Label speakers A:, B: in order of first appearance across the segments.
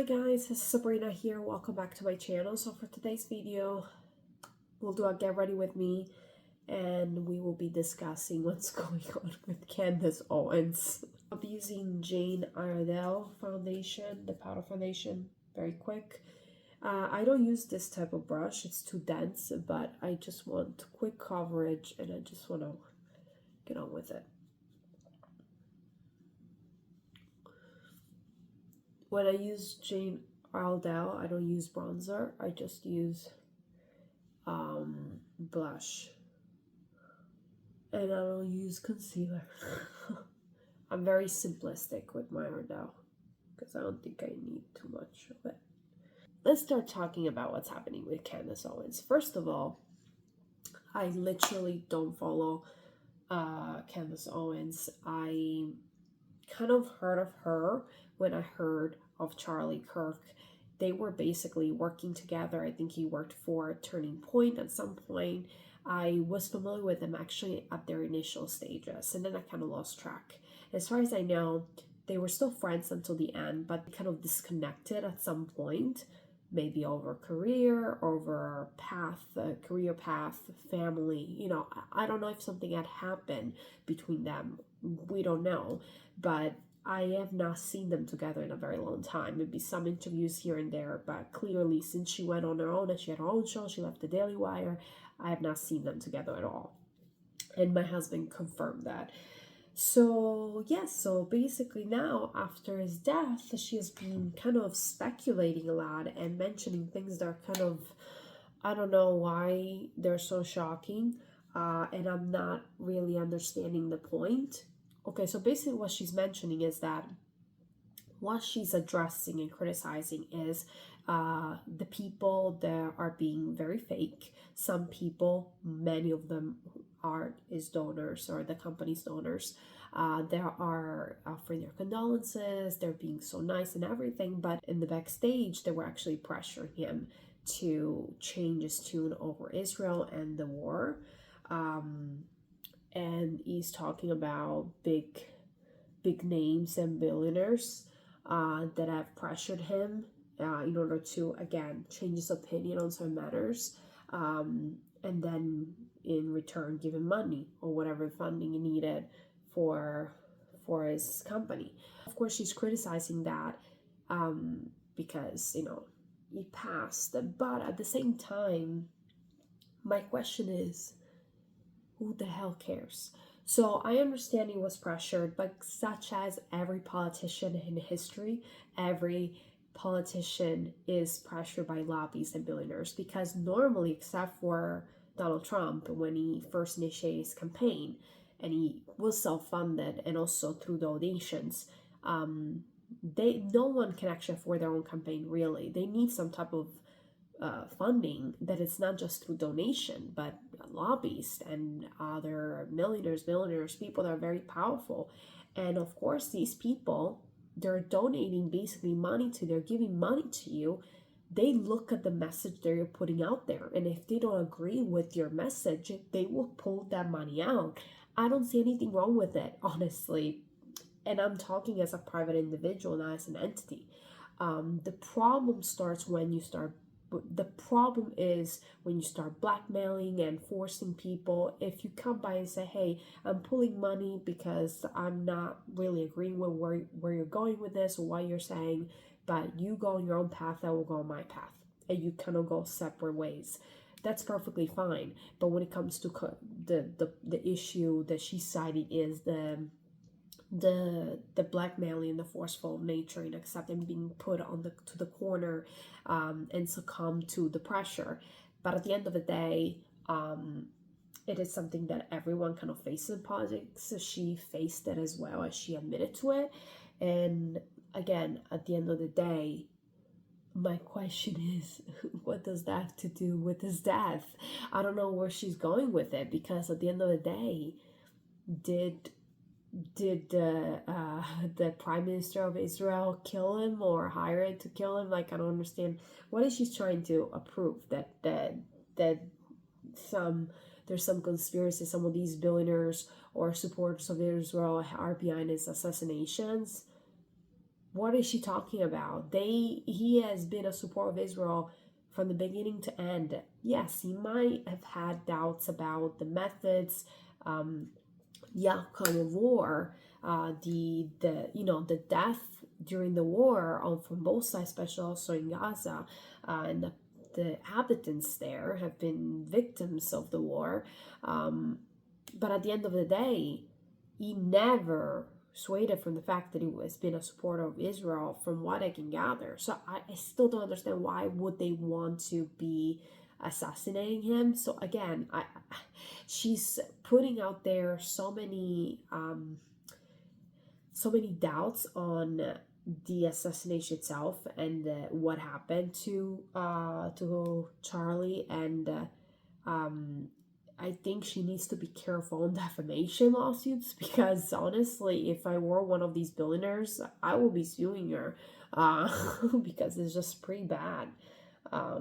A: Hi guys, this is Sabrina here. Welcome back to my channel. So for today's video, we'll do a get ready with me and we will be discussing what's going on with Candace Owens. I'll be using Jane Iredale foundation, the powder foundation, very quick. I don't use this type of brush, it's too dense, but I just want quick coverage and I just want to get on with it. When I use Jane Iredale, I don't use bronzer. I just use blush. And I don't use concealer. I'm very simplistic with my Iredale because I don't think I need too much of it. Let's start talking about what's happening with Candace Owens. First of all, I literally don't follow Candace Owens. I kind of heard of her when I heard of Charlie Kirk. They were basically working together. I think he worked for Turning Point at some point. I was familiar with them actually at their initial stages, and then I kind of lost track. As far as I know, they were still friends until the end, but kind of disconnected at some point, maybe over career, over path, career path, family. You know, I don't know if something had happened between them. We don't know, but I have not seen them together in a very long time. Maybe some interviews here and there, but clearly since she went on her own and she had her own show, she left the Daily Wire, I have not seen them together at all. And my husband confirmed that. So yes, so basically now after his death, she has been kind of speculating a lot and mentioning things that are kind of, I don't know why they're so shocking, and I'm not really understanding the point. Okay, so basically what she's mentioning is that what she's addressing and criticizing is the people that are being very fake. Some people, many of them are donors or the company's donors. They are offering their condolences, they're being so nice and everything, but in the backstage they were actually pressuring him to change his tune over Israel and the war. And he's talking about big names and billionaires that have pressured him in order to, again, change his opinion on certain matters, and then in return give him money or whatever funding he needed for his company. Of course, she's criticizing that because, you know, he passed. But at the same time, my question is, who the hell cares? So I understand he was pressured, but such as every politician in history, every politician is pressured by lobbyists and billionaires, because normally, except for Donald Trump, when he first initiated his campaign, and he was self-funded and also through donations, no one can actually afford their own campaign, really. They need some type of funding that it's not just through donation, but lobbyists and other millionaires, billionaires, people that are very powerful. And of course, these people, they're donating basically money to, they're giving money to you. They look at the message that you're putting out there, and if they don't agree with your message, they will pull that money out. I don't see anything wrong with it, honestly. And I'm talking as a private individual, not as an entity. The problem starts when you start. The problem is when you start blackmailing and forcing people. If you come by and say, hey, I'm pulling money because I'm not really agreeing with where you're going with this or what you're saying, but you go on your own path, I will go on my path, and you kind of go separate ways, that's perfectly fine. But when it comes to the issue that she's citing is the blackmailing and the forceful nature and accepting being put on to the corner and succumb to the pressure. But at the end of the day, it is something that everyone kind of faces in politics. So she faced it as well, as she admitted to it. And again, at the end of the day, my question is, what does that have to do with his death? I don't know where she's going with it, because at the end of the day, did the Prime Minister of Israel kill him or hire it to kill him? Like, I don't understand. What is she trying to approve? That there's some conspiracy, some of these billionaires or supporters of Israel are behind his assassinations? what is she talking about? He has been a supporter of Israel from the beginning to end. Yes, he might have had doubts about the methods, the outcome of war, the death during the war on from both sides, especially also in Gaza, and the inhabitants there have been victims of the war. But at the end of the day, he never swayed from the fact that he has been a supporter of Israel, from what I can gather. So I still don't understand why would they want to be assassinating him. So again, she's putting out there so many doubts on the assassination itself and what happened to Charlie, and I think she needs to be careful on defamation lawsuits, because honestly, if I were one of these billionaires, I would be suing her because it's just pretty bad. I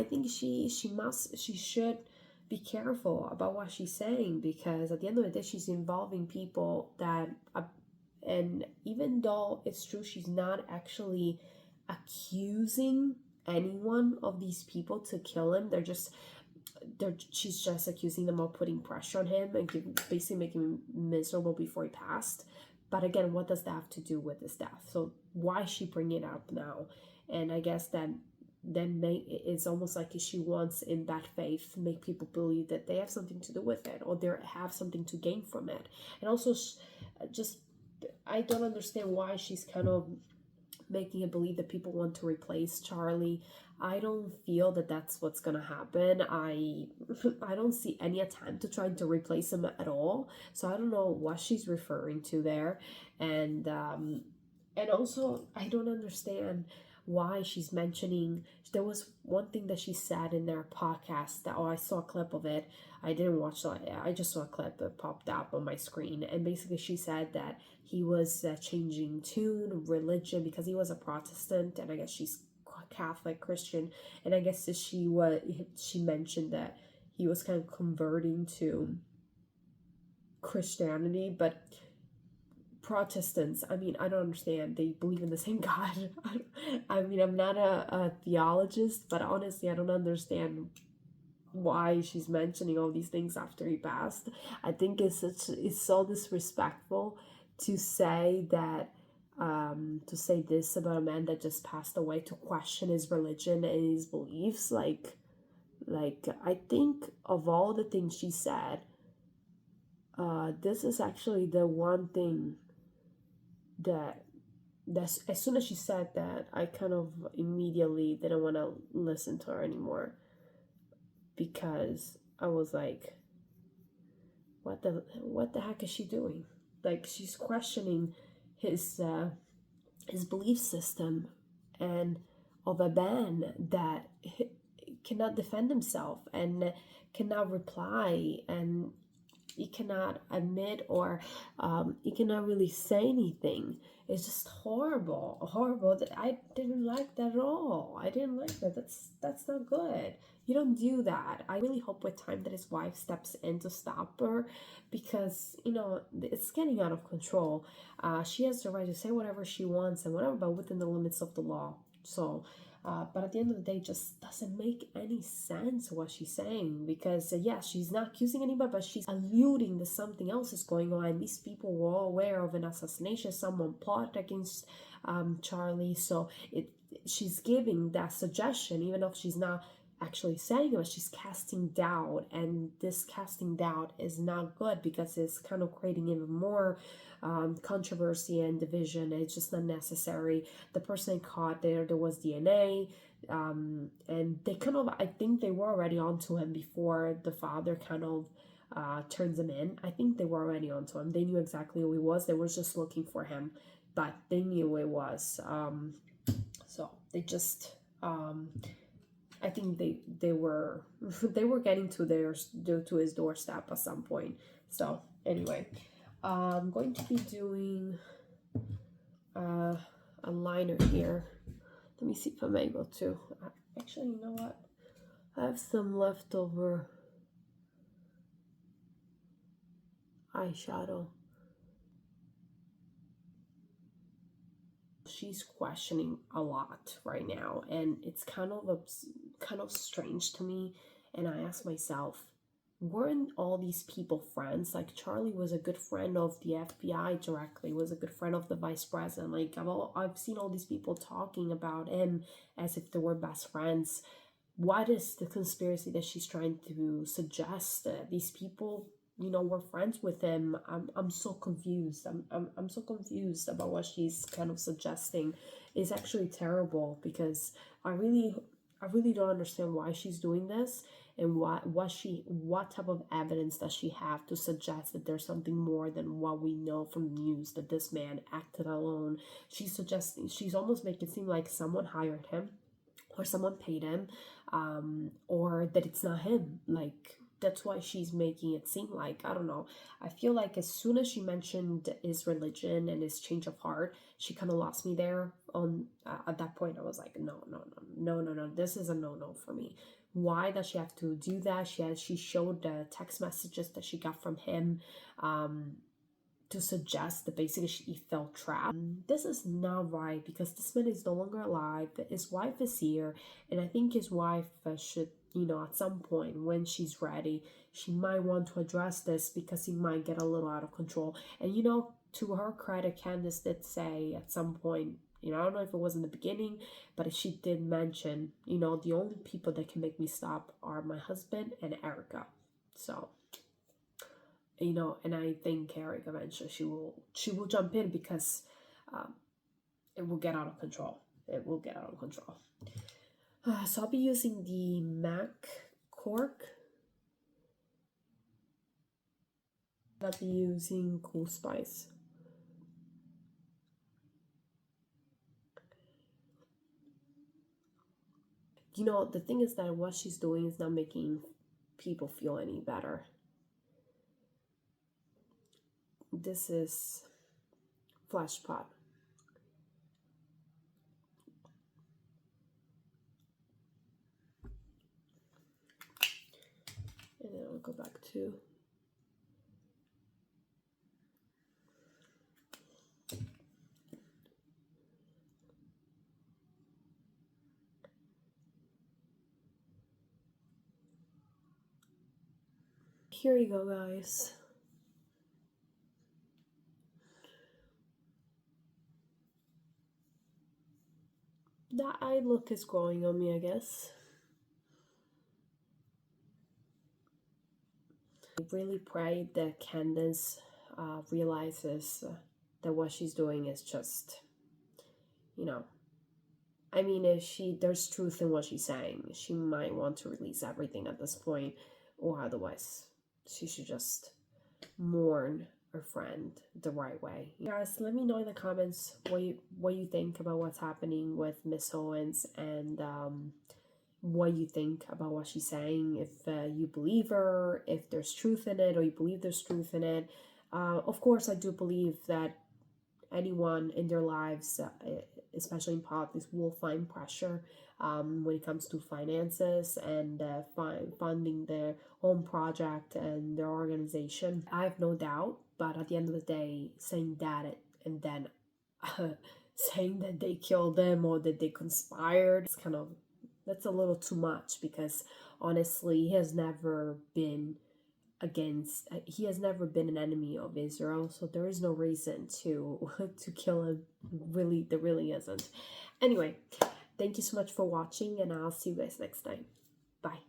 A: think she should be careful about what she's saying, because at the end of the day, she's involving people that, and even though it's true she's not actually accusing anyone of these people to kill him, she's just accusing them of putting pressure on him and basically making him miserable before he passed. But again, what does that have to do with his death? So why is she bringing it up now? And I guess that then it's almost like she wants, in that faith, make people believe that they have something to do with it, or they have something to gain from it. And also, just I don't understand why she's kind of making it believe that people want to replace Charlie. I don't feel that that's what's gonna happen. I don't see any attempt to try to replace him at all. So I don't know what she's referring to there, and also I don't understand why she's mentioning. There was one thing that she said in their podcast that, I saw a clip of it. I didn't watch it. I just saw a clip that popped up on my screen, and basically she said that he was changing tune, religion, because he was a Protestant, and I guess she's Catholic Christian, and I guess she mentioned that he was kind of converting to Christianity, but Protestants, I mean, I don't understand. They believe in the same God. I mean, I'm not a theologist, but honestly, I don't understand why she's mentioning all these things after he passed. I think it's so disrespectful to say that, to say this about a man that just passed away, to question his religion and his beliefs. Like I think of all the things she said, this is actually the one thing that's as soon as she said that, I kind of immediately didn't want to listen to her anymore, because I was like, what the heck is she doing? Like, she's questioning his belief system, and of a man that cannot defend himself and cannot reply, and he cannot admit, or he cannot really say anything. It's just horrible. I didn't like that at all. I didn't like that. That's not good. You don't do that. I really hope with time that his wife steps in to stop her, because it's getting out of control. She has the right to say whatever she wants and whatever, but within the limits of the law. So but at the end of the day, it just doesn't make any sense what she's saying, because yes, she's not accusing anybody, but she's alluding that something else is going on. These people were all aware of an assassination, someone plotted against Charlie, so she's giving that suggestion, even though she's not actually saying it, but she's casting doubt, and this casting doubt is not good, because it's kind of creating even more controversy and division. It's just not necessary. The person caught there was DNA, and they kind of, I think they were already onto him before the father kind of turns him in. I think they were already onto him. They knew exactly who he was. They were just looking for him, but they knew who it was. So they just I think they were getting to his doorstep at some point. So anyway, I'm going to be doing a liner here. Let me see if I'm able to. Actually, you know what? I have some leftover eyeshadow. she's questioning a lot right now, and it's kind of strange to me. And I ask myself, weren't all these people friends? Like Charlie was a good friend of the FBI directly, was a good friend of the vice president. Like I've seen all these people talking about him as if they were best friends. What is the conspiracy that she's trying to suggest? These people, were friends with him. I'm so confused. I'm so confused about what she's kind of suggesting. It's actually terrible, because I really don't understand why she's doing this, and what type of evidence does she have to suggest that there's something more than what we know from the news, that this man acted alone. She's almost making it seem like someone hired him, or someone paid him, or that it's not him. Like, that's why she's making it seem like, I don't know. I feel like as soon as she mentioned his religion and his change of heart, she kind of lost me there. At that point, I was like, no, no, no, no, no, no. This is a no-no for me. Why does she have to do that? She showed the text messages that she got from him, to suggest that basically she felt trapped. This is not right, because this man is no longer alive. His wife is here, and I think his wife should, at some point when she's ready, she might want to address this, because he might get a little out of control. And to her credit, Candace did say at some point, I don't know if it was in the beginning, but she did mention, the only people that can make me stop are my husband and Erica. So, and I think Eric eventually she will jump in, because it will get out of control. It will get out of control. So I'll be using the MAC cork. I'll be using Cool Spice. The thing is that what she's doing is not making people feel any better. This is Flash Pot. And then I'll go back to here you go, guys. That eye look is growing on me, I guess. I really pray that Candace realizes that what she's doing is just, I mean, if there's truth in what she's saying, she might want to release everything at this point, or otherwise she should just mourn her friend the right way. Guys, let me know in the comments what you think about what's happening with Miss Owens, and what you think about what she's saying. If you believe her, if there's truth in it, or you believe there's truth in it. Of course, I do believe that anyone in their lives, especially in politics, will find pressure when it comes to finances and funding their own project and their organization. I have no doubt, but at the end of the day, saying that and then saying that they killed them or that they conspired, that's a little too much, because honestly, he has never been an enemy of Israel, so there is no reason to to kill him. Really, there really isn't. Anyway, thank you so much for watching, and I'll see you guys next time. Bye.